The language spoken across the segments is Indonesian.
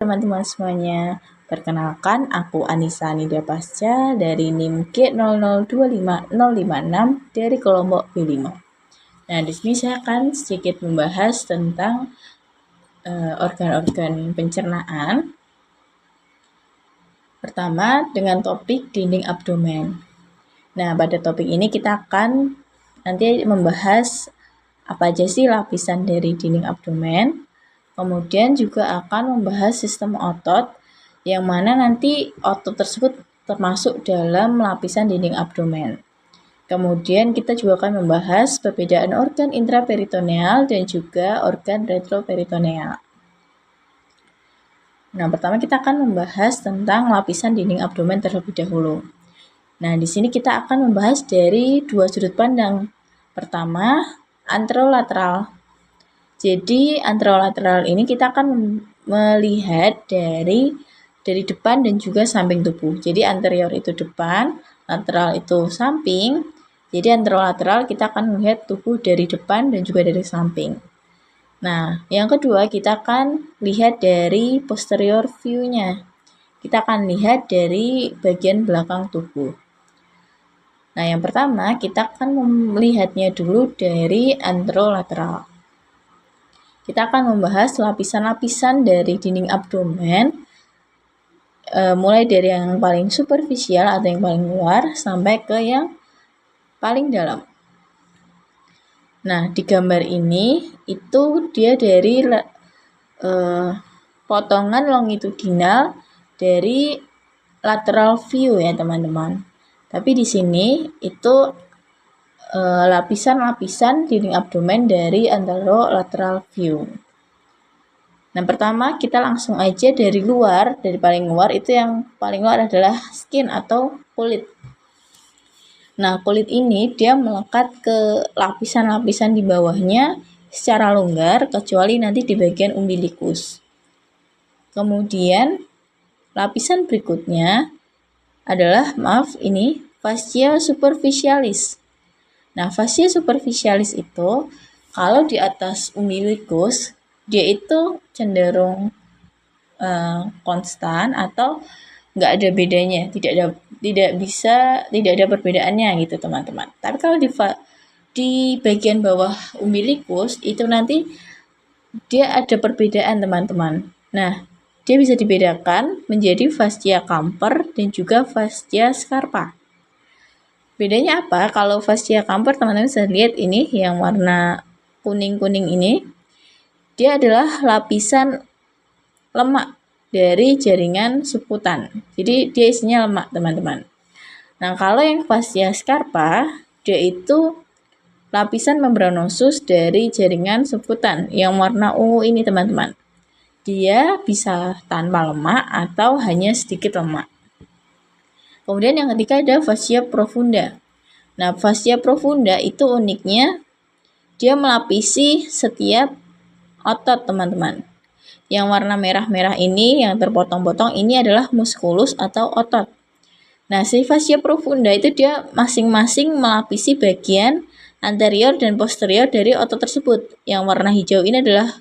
Teman-teman semuanya, perkenalkan aku Anissa Nida Pasca dari NIM K0025056 dari kelompok B5. Nah, di sini saya akan sedikit membahas tentang organ-organ pencernaan. Pertama, dengan topik dinding abdomen. Nah, pada topik ini kita akan nanti membahas apa aja sih lapisan dari dinding abdomen. Kemudian juga akan membahas sistem otot, yang mana nanti otot tersebut termasuk dalam lapisan dinding abdomen. Kemudian kita juga akan membahas perbedaan organ intraperitoneal dan juga organ retroperitoneal. Nah, pertama kita akan membahas tentang lapisan dinding abdomen terlebih dahulu. Nah, di sini kita akan membahas dari dua sudut pandang. Pertama, anterolateral. Jadi anterolateral ini kita akan melihat dari depan dan juga samping tubuh. Jadi anterior itu depan, lateral itu samping. Jadi anterolateral kita akan melihat tubuh dari depan dan juga dari samping. Nah, yang kedua kita akan lihat dari posterior view-nya. Kita akan lihat dari bagian belakang tubuh. Nah, yang pertama kita akan melihatnya dulu dari anterolateral. Kita akan membahas lapisan-lapisan dari dinding abdomen, mulai dari yang paling superficial atau yang paling luar sampai ke yang paling dalam. Nah, di gambar ini itu dia dari potongan longitudinal dari lateral view ya teman-teman. Tapi di sini itu lapisan-lapisan dinding abdomen dari anterolateral view. Nah, pertama kita langsung aja dari luar, dari paling luar itu yang paling luar adalah skin atau kulit. Nah, kulit ini dia melekat ke lapisan-lapisan di bawahnya secara longgar kecuali nanti di bagian umbilikus. Kemudian lapisan berikutnya adalah fascia superficialis. Nah, fascia superficialis itu kalau di atas umbilikus dia itu cenderung konstan atau nggak ada bedanya, tidak ada perbedaannya gitu teman-teman. Tapi kalau di bagian bawah umbilikus itu nanti dia ada perbedaan teman-teman. Nah, dia bisa dibedakan menjadi fascia camper dan juga fascia scarpa. Bedanya apa? Kalau fascia camper teman-teman bisa lihat ini yang warna kuning-kuning ini, dia adalah lapisan lemak dari jaringan subkutan. Jadi dia isinya lemak teman-teman. Nah, kalau yang fascia scarpa, dia itu lapisan membranosus dari jaringan subkutan yang warna ungu ini teman-teman. Dia bisa tanpa lemak atau hanya sedikit lemak. Kemudian yang ketiga ada fascia profunda. Nah, fascia profunda itu uniknya dia melapisi setiap otot teman-teman. Yang warna merah-merah ini yang terpotong-potong ini adalah muskulus atau otot. Nah, si fascia profunda itu dia masing-masing melapisi bagian anterior dan posterior dari otot tersebut. Yang warna hijau ini adalah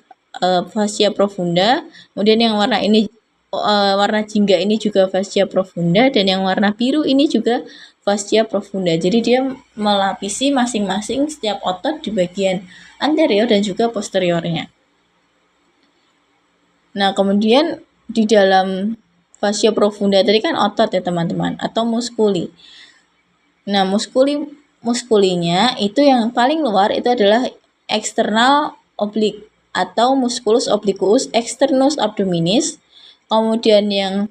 fascia profunda, kemudian yang warna ini warna jingga ini juga fascia profunda, dan yang warna biru ini juga fascia profunda. Jadi dia melapisi masing-masing setiap otot di bagian anterior dan juga posteriornya. Nah, kemudian di dalam fascia profunda tadi kan otot ya teman-teman, atau muskuli. Nah, muskulinya itu yang paling luar itu adalah external oblique atau musculus obliquus externus abdominis. Kemudian yang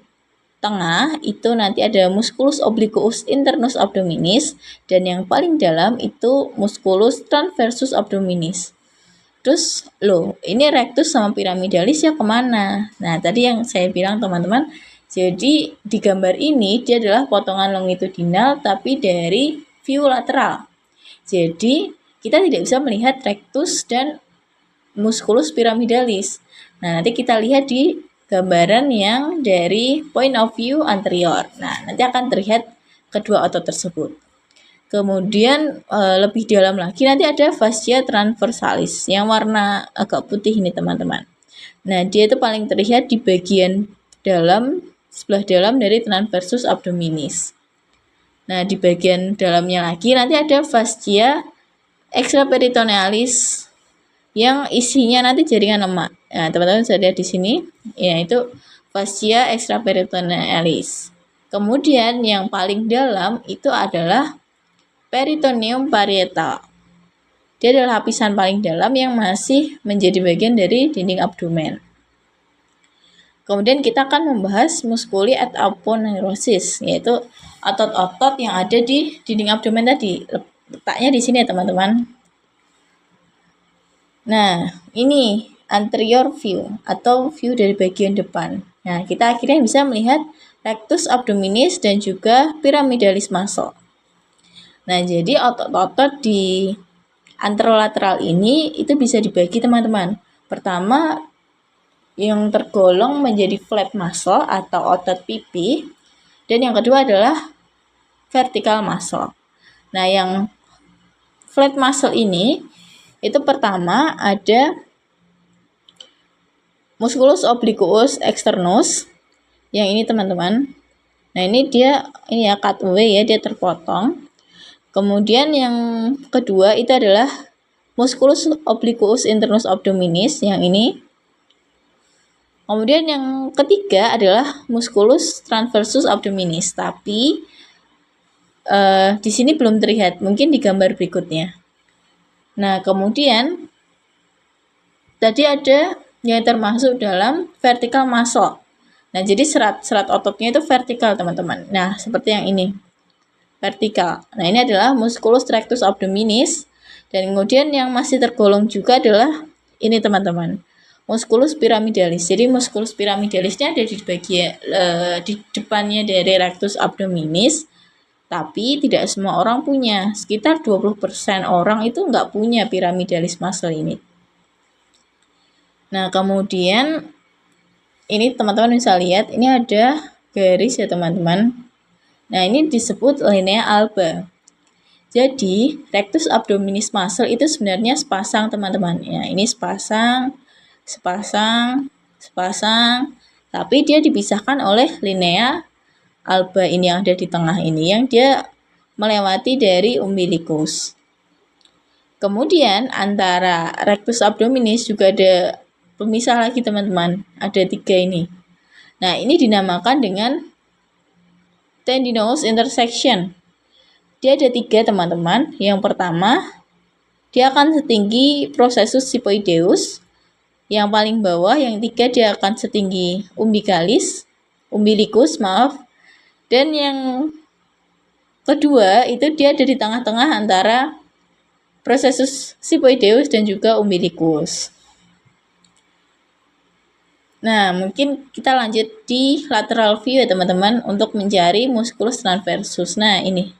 tengah itu nanti ada musculus obliquus internus abdominis, dan yang paling dalam itu musculus transversus abdominis. Terus ini rectus sama piramidalis ya kemana? Nah, tadi yang saya bilang teman-teman, jadi di gambar ini dia adalah potongan longitudinal tapi dari view lateral. Jadi kita tidak bisa melihat rectus dan musculus piramidalis. Nah, nanti kita lihat di gambaran yang dari point of view anterior. Nah, nanti akan terlihat kedua otot tersebut. Kemudian lebih dalam lagi nanti ada fascia transversalis yang warna agak putih ini teman-teman. Nah, dia itu paling terlihat di bagian dalam, sebelah dalam dari transversus abdominis. Nah, di bagian dalamnya lagi nanti ada fascia extraperitonealis yang isinya nanti jaringan lemak. Nah, teman-teman bisa lihat di sini, yaitu fascia extraperitonealis. Kemudian yang paling dalam itu adalah peritoneum parietal. Dia adalah lapisan paling dalam yang masih menjadi bagian dari dinding abdomen. Kemudian kita akan membahas musculi et aponeurosis, yaitu otot-otot yang ada di dinding abdomen tadi. Letaknya di sini ya teman-teman. Nah, ini anterior view atau view dari bagian depan. Nah, kita akhirnya bisa melihat rectus abdominis dan juga pyramidalis muscle. Nah, jadi otot-otot di anterolateral ini itu bisa dibagi teman-teman. Pertama, yang tergolong menjadi flat muscle atau otot pipi, dan yang kedua adalah vertical muscle. Nah, yang flat muscle ini itu pertama ada musculus obliquus externus, yang ini teman-teman. Nah, ini ya cutaway ya, dia terpotong. Kemudian yang kedua itu adalah musculus obliquus internus abdominis, yang ini. Kemudian yang ketiga adalah musculus transversus abdominis, tapi di sini belum terlihat, mungkin di gambar berikutnya. Nah, kemudian tadi ada yang termasuk dalam vertical muscle. Nah, jadi serat ototnya itu vertikal, teman-teman. Nah, seperti yang ini, vertikal. Nah, ini adalah musculus rectus abdominis, dan kemudian yang masih tergolong juga adalah ini, teman-teman, musculus pyramidalis. Jadi musculus pyramidalisnya ada di bagian di depannya dari rectus abdominis, tapi tidak semua orang punya. Sekitar 20% orang itu nggak punya pyramidalis muscle ini. Nah, kemudian ini teman-teman bisa lihat, ini ada garis ya teman-teman. Nah, ini disebut linea alba. Jadi, rectus abdominis muscle itu sebenarnya sepasang, teman-teman. Ya, ini sepasang, tapi dia dipisahkan oleh linea alba ini yang ada di tengah ini, yang dia melewati dari umbilicus. Kemudian antara rectus abdominis juga ada pemisah lagi, teman-teman. Ada 3 ini. Nah, ini dinamakan dengan tendinous intersection. Dia ada 3, teman-teman. Yang pertama, dia akan setinggi processus siphoideus. Yang paling bawah, yang 3, dia akan setinggi umbilicus. Dan yang kedua, itu dia ada di tengah-tengah antara processus siphoideus dan juga umbilicus. Nah, mungkin kita lanjut di lateral view ya teman-teman, untuk mencari musculus transversus. Nah, ini.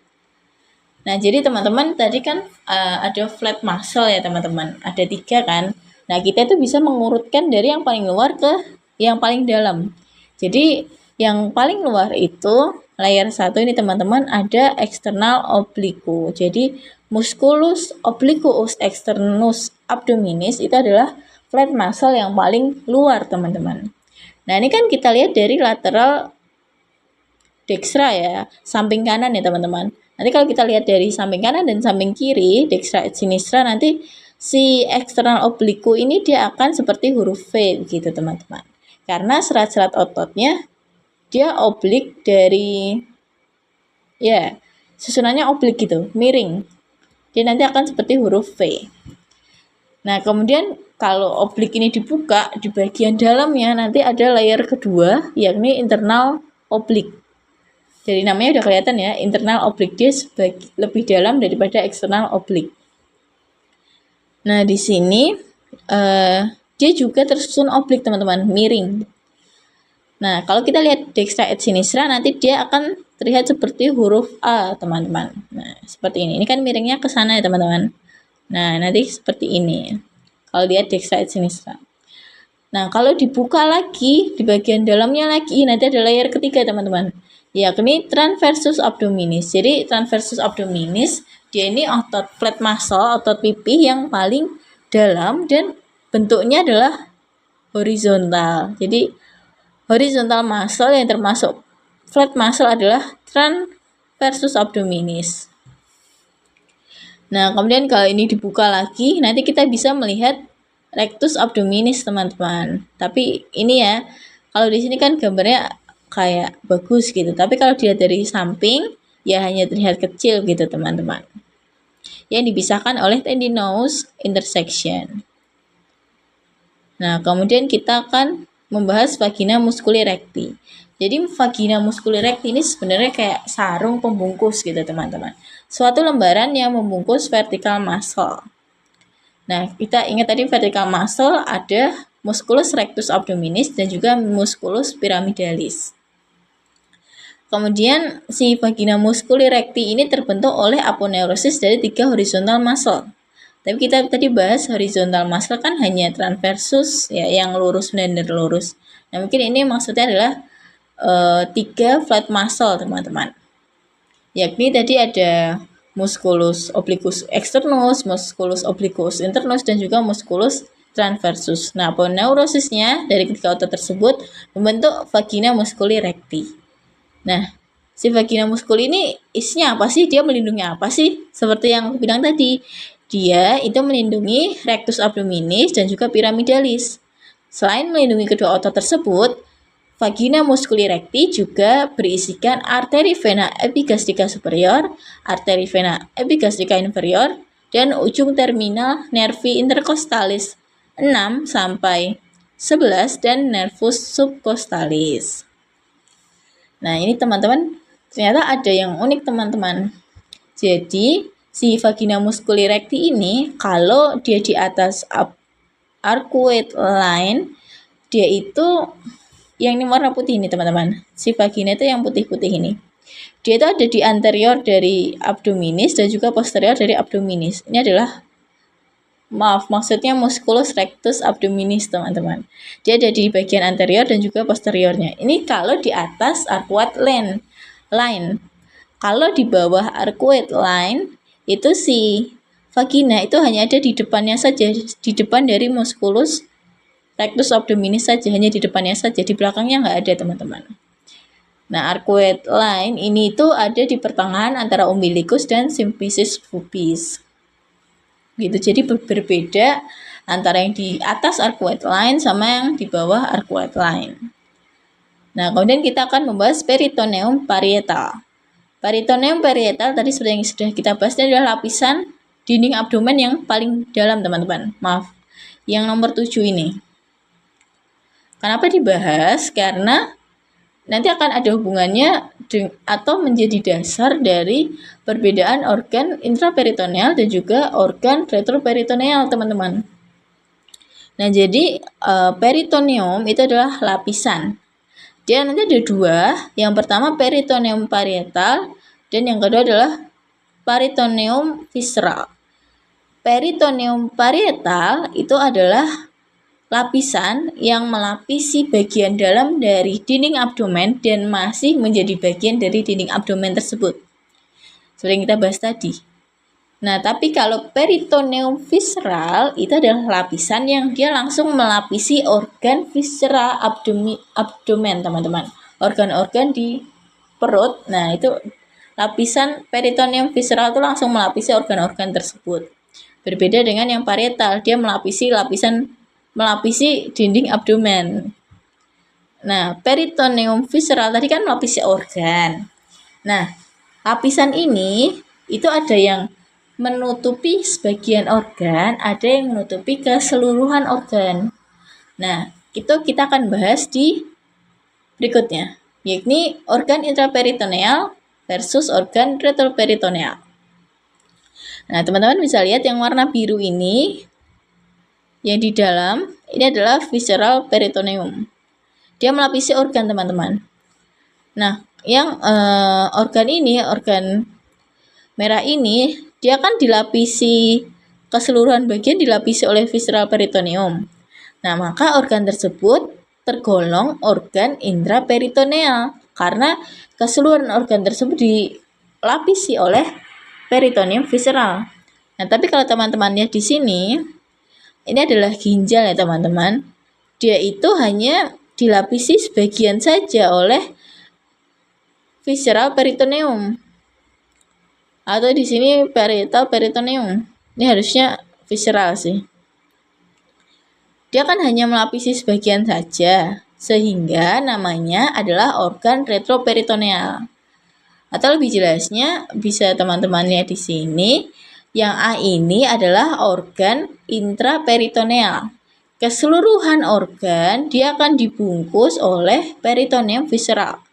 Nah, jadi teman-teman tadi kan ada flat muscle ya teman-teman. Ada 3 kan. Nah, kita itu bisa mengurutkan dari yang paling luar ke yang paling dalam. Jadi, yang paling luar itu layer 1 ini teman-teman ada external oblique. Jadi, musculus obliquus externus abdominis itu adalah flat muscle yang paling luar, teman-teman. Nah, ini kan kita lihat dari lateral dextra ya, samping kanan ya, teman-teman. Nanti kalau kita lihat dari samping kanan dan samping kiri, dextra et sinistra, nanti si external oblique ini dia akan seperti huruf V gitu, teman-teman. Karena serat-serat ototnya dia oblik dari susunannya oblik gitu, miring. Dia nanti akan seperti huruf V. Nah, kemudian kalau oblik ini dibuka, di bagian dalamnya nanti ada layer kedua, yakni internal oblik. Jadi namanya udah kelihatan ya, internal oblik, dia lebih dalam daripada eksternal oblik. Nah, di sini dia juga tersusun oblik, teman-teman, miring. Nah, kalau kita lihat dextra et sinistra, nanti dia akan terlihat seperti huruf A, teman-teman. Nah, seperti ini. Ini kan miringnya ke sana ya, teman-teman. Nah, nanti seperti ini. Kalau lihat dextra et sinistra. Nah, kalau dibuka lagi, di bagian dalamnya lagi, nanti ada layer ketiga, teman-teman. Yakni transversus abdominis. Jadi, transversus abdominis, dia ini otot flat muscle, otot pipi yang paling dalam, dan bentuknya adalah horizontal. Jadi horizontal muscle yang termasuk flat muscle adalah transversus abdominis. Nah, kemudian kalau ini dibuka lagi, nanti kita bisa melihat rectus abdominis, teman-teman. Tapi ini ya, kalau di sini kan gambarnya kayak bagus gitu. Tapi kalau dilihat dari samping, ya hanya terlihat kecil gitu, teman-teman. Yang dipisahkan oleh tendinous intersection. Nah, kemudian kita akan membahas vagina musculi recti. Jadi vagina musculi recti ini sebenarnya kayak sarung pembungkus gitu, teman-teman. Suatu lembaran yang membungkus vertical muscle. Nah, kita ingat tadi vertical muscle ada musculus rectus abdominis dan juga musculus pyramidalis. Kemudian si vagina musculi recti ini terbentuk oleh aponeurosis dari 3 horizontal muscle. Tapi kita tadi bahas horizontal muscle kan hanya transversus ya, yang lurus benar-benar lurus. Nah, mungkin ini maksudnya adalah 3 flat muscle, teman-teman. Yakni tadi ada musculus obliquus externus, musculus obliquus internus, dan juga musculus transversus. Nah, aponeurosisnya dari ketiga otot tersebut membentuk vagina musculi recti. Nah, si vagina musculi ini isinya apa sih? Dia melindungi apa sih? Seperti yang aku bilang tadi, dia itu melindungi rectus abdominis dan juga pyramidalis. Selain melindungi kedua otot tersebut, vagina musculi recti juga berisikan arteri vena epigastrica superior, arteri vena epigastrica inferior, dan ujung terminal nervi intercostalis 6 sampai 11 dan nervus subcostalis. Nah, ini teman-teman, ternyata ada yang unik, teman-teman. Jadi, si vagina musculi recti ini kalau dia di atas arcuate line, dia itu yang ini warna putih ini, teman-teman. Si vagina itu yang putih-putih ini. Dia itu ada di anterior dari abdominis dan juga posterior dari abdominis. Ini adalah maksudnya musculus rectus abdominis, teman-teman. Dia ada di bagian anterior dan juga posteriornya. Ini kalau di atas arcuate line. Kalau di bawah arcuate line, itu si vagina itu hanya ada di depannya saja, di depan dari musculus rectus abdominis saja, hanya di depannya saja, di belakangnya nggak ada, teman-teman. Nah, arcuate line ini itu ada di pertengahan antara umbilicus dan symphysis pubis. Gitu, jadi berbeda antara yang di atas arcuate line sama yang di bawah arcuate line. Nah, kemudian kita akan membahas peritoneum parietal. Peritoneum parietal tadi seperti yang sudah kita bahas, ini adalah lapisan dinding abdomen yang paling dalam, teman-teman. Maaf, yang nomor 7 ini. Kenapa dibahas? Karena nanti akan ada hubungannya atau menjadi dasar dari perbedaan organ intraperitoneal dan juga organ retroperitoneal, teman-teman. Nah, jadi peritoneum itu adalah lapisan. Dia nanti ada 2. Yang pertama peritoneum parietal dan yang kedua adalah peritoneum visceral. Peritoneum parietal itu adalah lapisan yang melapisi bagian dalam dari dinding abdomen dan masih menjadi bagian dari dinding abdomen tersebut. Seperti yang kita bahas tadi. Nah, tapi kalau peritoneum visceral itu adalah lapisan yang dia langsung melapisi organ visceral abdomen, teman-teman. Organ-organ di perut. Nah, itu lapisan peritoneum visceral itu langsung melapisi organ-organ tersebut. Berbeda dengan yang parietal, dia melapisi dinding abdomen. Nah, peritoneum visceral tadi kan melapisi organ. Nah, lapisan ini itu ada yang menutupi sebagian organ, ada yang menutupi keseluruhan organ. Nah, itu kita akan bahas di berikutnya, yakni organ intraperitoneal versus organ retroperitoneal. Nah, teman-teman bisa lihat yang warna biru ini, yang di dalam, ini adalah visceral peritoneum. Dia melapisi organ, teman-teman. Nah, yang organ merah ini, dia kan dilapisi, keseluruhan bagian dilapisi oleh visceral peritoneum. Nah, maka organ tersebut tergolong organ intraperitoneal karena keseluruhan organ tersebut dilapisi oleh peritoneum visceral. Nah, tapi kalau teman-teman lihat di sini, ini adalah ginjal ya, teman-teman. dia itu hanya dilapisi sebagian saja oleh visceral peritoneum. Atau di sini parietal peritoneum. Ini harusnya visceral sih. Dia kan hanya melapisi sebagian saja, sehingga namanya adalah organ retroperitoneal. Atau lebih jelasnya bisa teman-teman lihat di sini, yang A ini adalah organ intraperitoneal. Keseluruhan organ dia akan dibungkus oleh peritoneum visceral.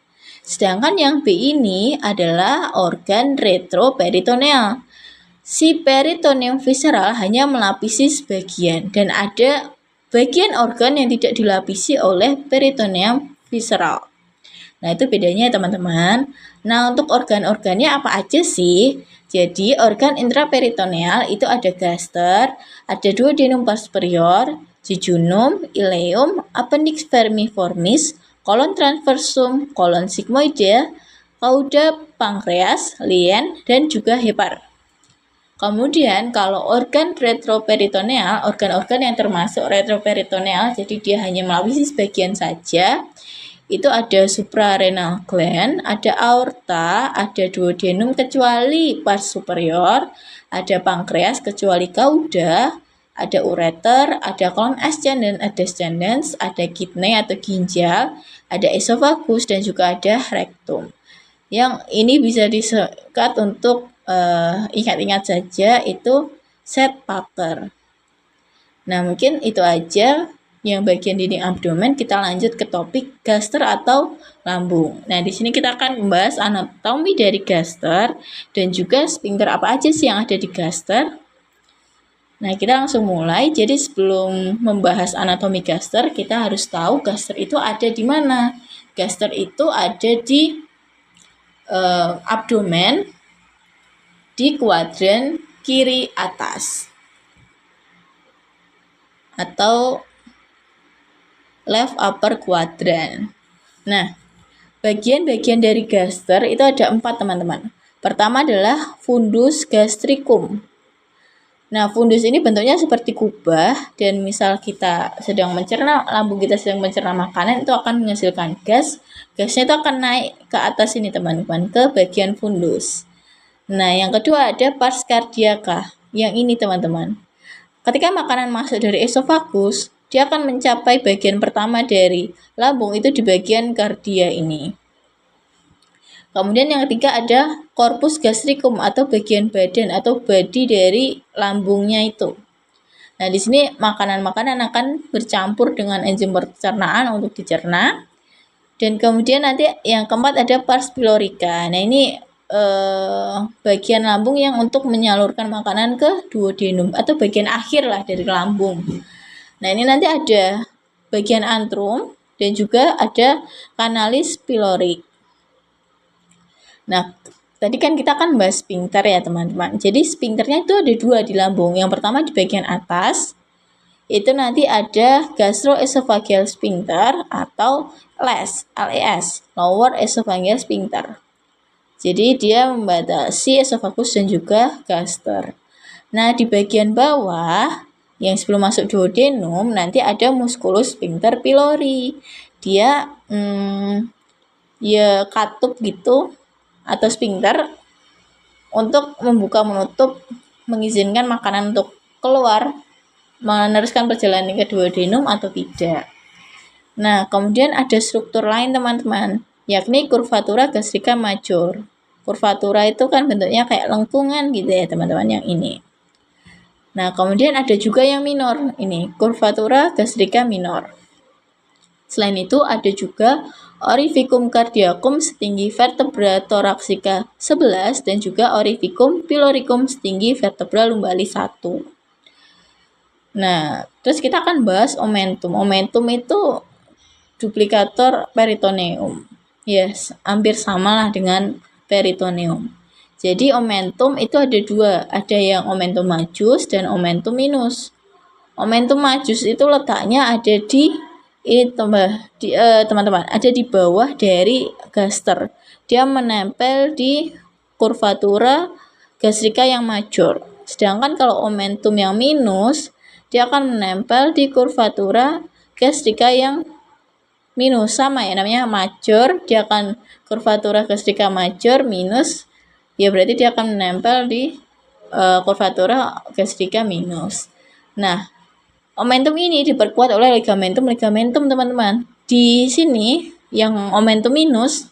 Sedangkan yang B ini adalah organ retroperitoneal. Si peritoneum visceral hanya melapisi sebagian dan ada bagian organ yang tidak dilapisi oleh peritoneum visceral. Nah, itu bedanya teman-teman. Nah, untuk organ-organnya apa aja sih? Jadi, organ intraperitoneal itu ada gaster, ada duodenum superior, jejunum, ileum, appendix vermiformis, kolon transversum, kolon sigmoide, cauda, pankreas, lien, dan juga hepar. Kemudian kalau organ retroperitoneal, organ-organ yang termasuk retroperitoneal, jadi dia hanya melapisi sebagian saja, itu ada suprarenal gland, ada aorta, ada duodenum kecuali pars superior, ada pankreas kecuali cauda, ada ureter, ada kolon ascendens dan descendens, ada kidney atau ginjal, ada esophagus dan juga ada rectum. Yang ini bisa disekat untuk ingat-ingat saja itu set Parker. Nah, mungkin itu aja yang bagian dinding abdomen. Kita lanjut ke topik gaster atau lambung. Nah, di sini kita akan membahas anatomi dari gaster dan juga sphincter apa aja sih yang ada di gaster. Nah, kita langsung mulai. Jadi sebelum membahas anatomi gaster, kita harus tahu gaster itu ada di mana. Gaster itu ada di abdomen, di kuadran kiri atas atau left upper quadrant. Nah, bagian-bagian dari gaster itu ada 4 teman-teman. Pertama adalah fundus gastricum. Nah, fundus ini bentuknya seperti kubah dan misal kita sedang mencerna, lambung kita sedang mencerna makanan itu akan menghasilkan gas. Gasnya itu akan naik ke atas ini teman-teman, ke bagian fundus. Nah, yang kedua ada pars cardiaca. Yang ini teman-teman. Ketika makanan masuk dari esofagus, dia akan mencapai bagian pertama dari lambung itu di bagian kardia ini. Kemudian yang ketiga ada corpus gastricum atau bagian badan atau body dari lambungnya itu. Nah, di sini makanan-makanan akan bercampur dengan enzim pencernaan untuk dicerna. Dan kemudian nanti yang keempat ada pars pylorica. Nah, ini bagian lambung yang untuk menyalurkan makanan ke duodenum atau bagian akhir lah dari lambung. Nah, ini nanti ada bagian antrum dan juga ada kanalis pylorik. Nah, tadi kan kita akan bahas sphincter ya teman-teman. Jadi sphincternya itu ada 2 di lambung. Yang pertama di bagian atas itu nanti ada gastroesophageal sphincter atau LES, lower esophageal sphincter. Jadi dia membatasi esofagus dan juga gaster. Nah, di bagian bawah yang sebelum masuk duodenum nanti ada musculus sphincter pylori. Dia ya katup gitu atau sphincter untuk membuka menutup mengizinkan makanan untuk keluar meneruskan perjalanan ke duodenum atau tidak. Nah, kemudian ada struktur lain teman-teman, yakni curvatura gastrica major. Curvatura itu kan bentuknya kayak lengkungan gitu ya teman-teman yang ini. Nah, kemudian ada juga yang minor, ini curvatura gastrica minor. Selain itu ada juga orificum cardiacum setinggi vertebra thoracica 11 dan juga orificum pyloricum setinggi vertebra lumbali 1. Nah, terus kita akan bahas omentum. Omentum itu duplikator peritoneum. Yes, hampir samalah dengan peritoneum. Jadi omentum itu ada 2, ada yang omentum majus dan omentum minus. Omentum majus itu letaknya ada di teman-teman, ada di bawah dari gaster. Dia menempel di curvatura gastrica yang major. Sedangkan kalau omentum yang minus, dia akan menempel di curvatura gastrika yang minus, sama ya namanya major, dia akan kurvatura gastrika major minus, ya berarti dia akan menempel di kurvatura gastrika minus. Nah, momentum ini diperkuat oleh ligamentum teman-teman. Di sini yang momentum minus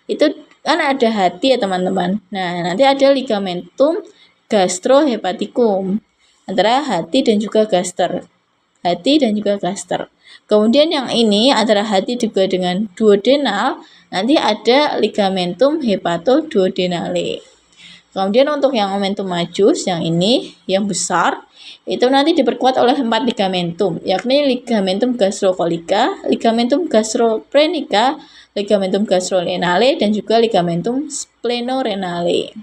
itu kan ada hati ya teman-teman. Nah, nanti ada ligamentum gastrohepatikum antara hati dan juga gaster. Hati dan juga gaster. Kemudian yang ini antara hati juga dengan duodenal, nanti ada ligamentum hepatoduodenale. Kemudian untuk yang momentum majus, yang ini, yang besar, itu nanti diperkuat oleh 4 ligamentum, yakni ligamentum gastrocolica, ligamentum gastroprenica, ligamentum gastrorenale, dan juga ligamentum splenorenale.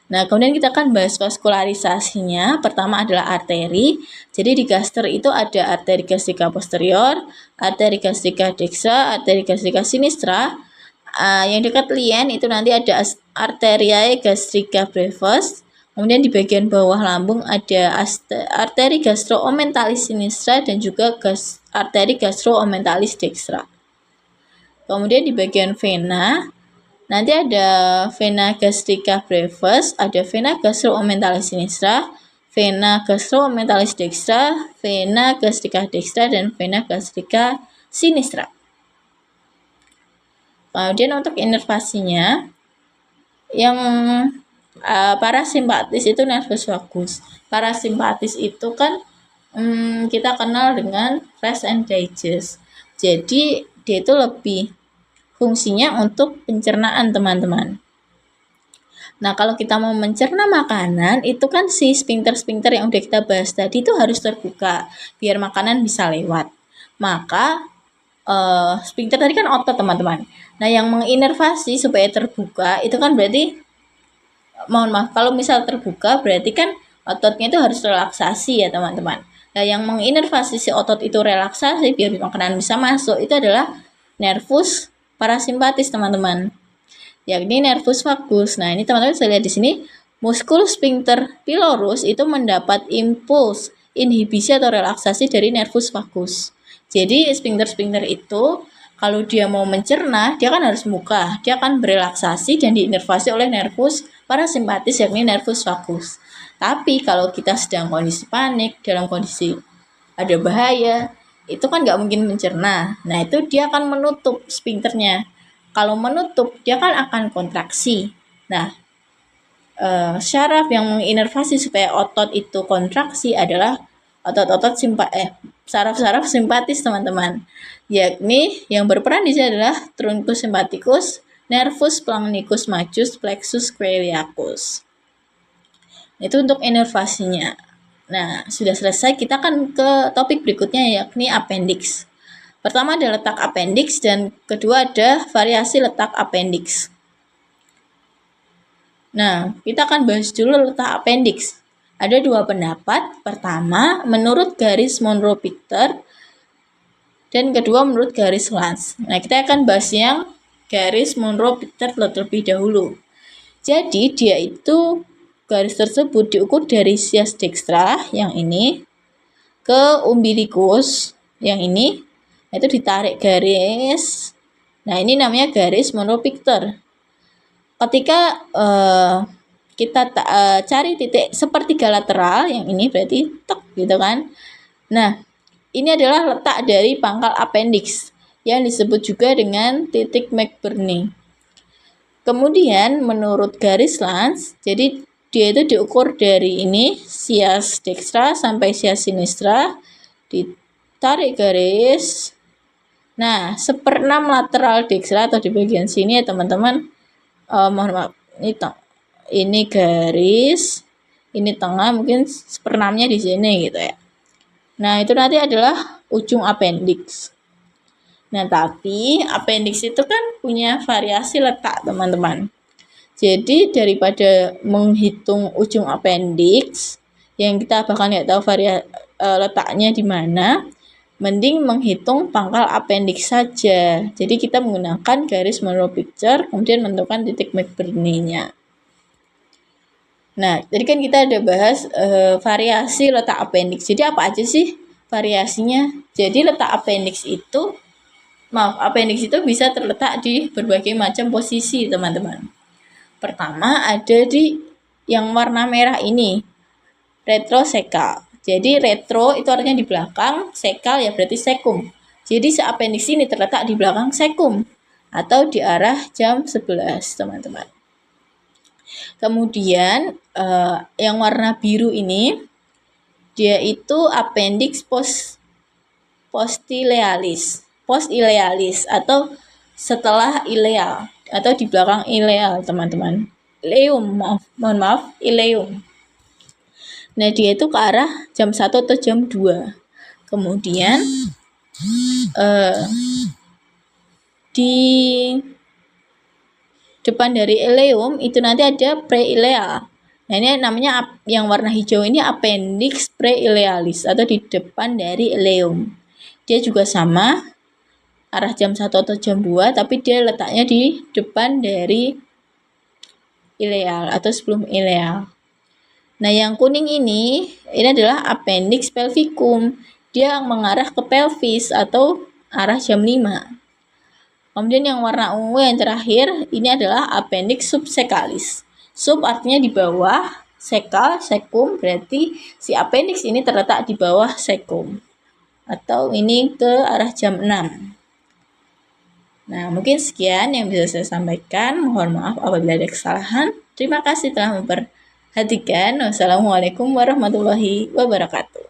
Nah, kemudian kita akan bahas vaskularisasinya. Pertama adalah arteri. Jadi di gaster itu ada arteri gastrika posterior, arteri gastrika dexa, arteri gastrika sinistra. Yang dekat lien itu nanti ada arteriae gastrika brevis. Kemudian di bagian bawah lambung ada arteri gastroomenthalis sinistra dan juga arteri gastroomenthalis dextra. Kemudian di bagian vena nanti ada vena gastrika brevis, ada vena gastroomenthalis sinistra, vena gastroomenthalis dextra, vena gastrika dextra, dan vena gastrika sinistra. Kemudian untuk inervasinya, yang parasimpatis itu nervus vagus. Parasimpatis itu kan kita kenal dengan rest and digest. Jadi dia itu lebih fungsinya untuk pencernaan teman-teman. Nah, kalau kita mau mencerna makanan, itu kan si sphincter yang udah kita bahas tadi itu harus terbuka biar makanan bisa lewat. Maka sphincter tadi kan otot teman-teman. Nah, yang menginervasi supaya terbuka itu kan berarti, mohon maaf, kalau misal terbuka berarti kan ototnya itu harus relaksasi ya teman-teman. Nah, yang menginervasi si otot itu relaksasi biar makanan bisa masuk itu adalah nervus parasimpatis teman-teman, yakni nervus vagus. Nah, ini teman-teman bisa lihat di sini, muskul sphincter pylorus itu mendapat impuls inhibisi atau relaksasi dari nervus vagus. Jadi sphincter itu kalau dia mau mencerna, dia kan harus membuka, dia akan berelaksasi dan diinervasi oleh nervus parasimpatis yakni nervus vagus. Tapi kalau kita sedang kondisi panik, dalam kondisi ada bahaya, itu kan nggak mungkin mencerna. Nah, itu dia akan menutup sphincternya. Kalau menutup, dia kan akan kontraksi. Nah, syaraf yang menginervasi supaya otot itu kontraksi adalah otot-otot saraf-saraf simpatis teman-teman. Yakni yang berperan di sini adalah truncus sympathicus, nervus splanchnicus majus, plexus coeliacus. Itu untuk inervasinya. Nah, sudah selesai, kita akan ke topik berikutnya yakni appendix. Pertama ada letak appendix dan kedua ada variasi letak appendix. Nah, kita akan bahas dulu letak appendix. Ada dua pendapat. Pertama, menurut garis Monro-Victor dan kedua menurut garis Lanz. Nah, kita akan bahas yang garis Monro-Victor terlebih dahulu. Jadi, dia itu garis tersebut diukur dari sias dextra yang ini ke umbilicus yang ini, itu ditarik garis. Nah, ini namanya garis Monro-Victor. Ketika kita cari titik sepertiga lateral yang ini berarti tek gitu kan. Nah, ini adalah letak dari pangkal appendix yang disebut juga dengan titik McBurney. Kemudian menurut garis Lanz, jadi dia itu diukur dari ini sias dextra sampai sias sinistra, ditarik garis. Nah, 1/6 lateral dextra atau di bagian sini ya teman-teman. Mohon maaf, ini garis, ini tengah, mungkin 1/6-nya di sini gitu ya. Nah, itu nanti adalah ujung appendix. Nah, tapi appendix itu kan punya variasi letak teman-teman. Jadi daripada menghitung ujung appendix yang kita bahkan nggak tahu letaknya di mana, mending menghitung pangkal appendix saja. Jadi kita menggunakan garis Monro-Victor kemudian menentukan titik McBurney-nya. Nah, tadi kan kita ada bahas variasi letak appendix. Jadi apa aja sih variasinya. Jadi letak appendix itu bisa terletak di berbagai macam posisi, teman-teman. Pertama ada di yang warna merah ini, retrosekal. Jadi retro itu artinya di belakang, sekal ya berarti sekum. Jadi si appendix ini terletak di belakang sekum atau di arah jam 11, teman-teman. Kemudian yang warna biru ini dia itu appendix postilealis atau setelah ileal atau di belakang ileal, teman-teman. Mohon maaf, ileum. Nah, dia itu ke arah jam 1 atau jam 2. Kemudian di depan dari ileum itu nanti ada preileal. Nah, ini namanya yang warna hijau ini appendix preilealis atau di depan dari ileum. Dia juga sama arah jam 1 atau jam 2, tapi dia letaknya di depan dari ileal atau sebelum ileal. Nah, yang kuning ini adalah appendix pelvicum. Dia mengarah ke pelvis atau arah jam 5. Kemudian yang warna ungu yang terakhir ini adalah appendix subsekalis. Sub artinya di bawah, sekal, sekum, berarti si appendix ini terletak di bawah sekum. Atau ini ke arah jam 6. Nah, mungkin sekian yang bisa saya sampaikan. Mohon maaf apabila ada kesalahan. Terima kasih telah memperhatikan. Wassalamualaikum warahmatullahi wabarakatuh.